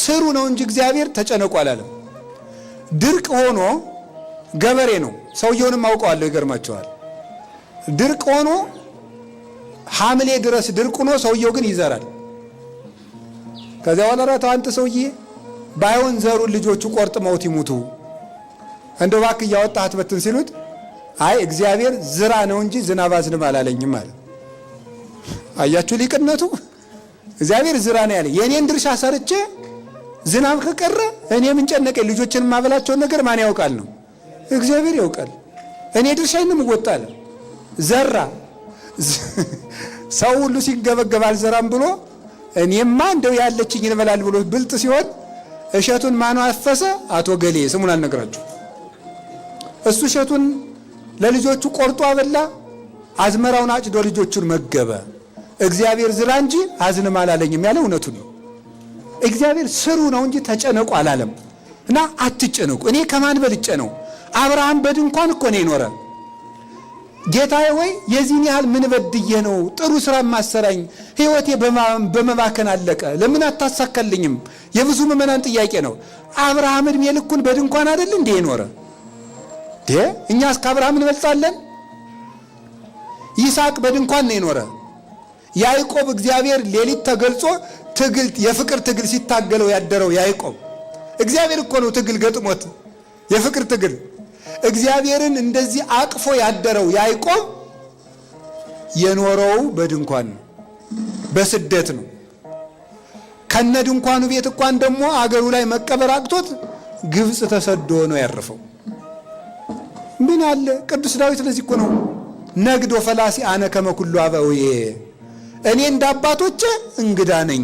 ስሩ ነው እንጂ እግዚአብሔር ተጨነቁ አላለም። ድርቅ ሆኖ ገበሬ ነው፣ ሰውየውንም አውቀዋለሁ፣ ይገርማቸዋል። ድርቅ ሆኖ ሐምሌ ድረስ ድርቅ ሆኖ ሰውየው ግን ይዘራል። ከዚያ በኋላ አንተ ሰውዬ ባይሆን ዘሩን ልጆቹ ቆርጥመውት ይሙቱ እንደው እባክህ እያወጣህ አትበትን ሲሉት አይ እግዚአብሔር ዝራ ነው እንጂ ዝናብ አዝንብ አላለኝም አለ። አያችሁ ሊቅነቱ። እግዚአብሔር ዝራ ነው ያለ። የኔን ድርሻ ሰርቼ ዝናብ ከቀረ እኔ ምን ጨነቀኝ? ልጆችን ማበላቸውን ነገር ማን ያውቃል ነው? እግዚአብሔር ያውቃል። እኔ ድርሻዬን እወጣለሁ። ዘራ። ሰው ሁሉ ሲገበገብ አልዘራም ብሎ እኔማ እንደው ያለችኝን እበላለሁ ብሎ ብልጥ ሲሆን እሸቱን ማን አፈሰ? አቶ ገሌ፣ ስሙን አልነግራችሁ። እሱ እሸቱን ለልጆቹ ቆርጦ አበላ፣ አዝመራውን አጭዶ ልጆቹን መገበ። እግዚአብሔር ዝራ እንጂ አዝንም አላለኝም ያለ እውነቱን ነው። እግዚአብሔር ስሩ ነው እንጂ ተጨነቁ አላለም። እና አትጨነቁ። እኔ ከማን በልጬ ነው? አብርሃም በድንኳን እኮ ነው የኖረ። ጌታዬ ወይ የዚህን ያህል ምን በድዬ ነው ጥሩ ስራ ማሰራኝ? ህይወቴ በመባከን አለቀ፣ ለምን አታሳካልኝም? የብዙ ምዕመናን ጥያቄ ነው። አብርሃም እድሜ ልኩን በድንኳን አይደል እንዴ የኖረ? እኛ እስከ አብርሃም እንበልጣለን? ይስሐቅ በድንኳን ነው የኖረ። ያዕቆብ እግዚአብሔር ሌሊት ተገልጾ ትግል የፍቅር ትግል ሲታገለው ያደረው ያዕቆብ እግዚአብሔር እኮ ነው ትግል ገጥሞት የፍቅር ትግል እግዚአብሔርን እንደዚህ አቅፎ ያደረው ያዕቆብ የኖረው በድንኳን ነው፣ በስደት ነው። ከነ ድንኳኑ ቤት እንኳን ደግሞ አገሩ ላይ መቀበር አቅቶት ግብጽ ተሰዶ ነው ያረፈው። ምን አለ ቅዱስ ዳዊት ለዚህ እኮ ነው ነግዶ ፈላሲ አነ ከመ ኩሉ አበውዬ፣ እኔ እንደ አባቶቼ እንግዳ ነኝ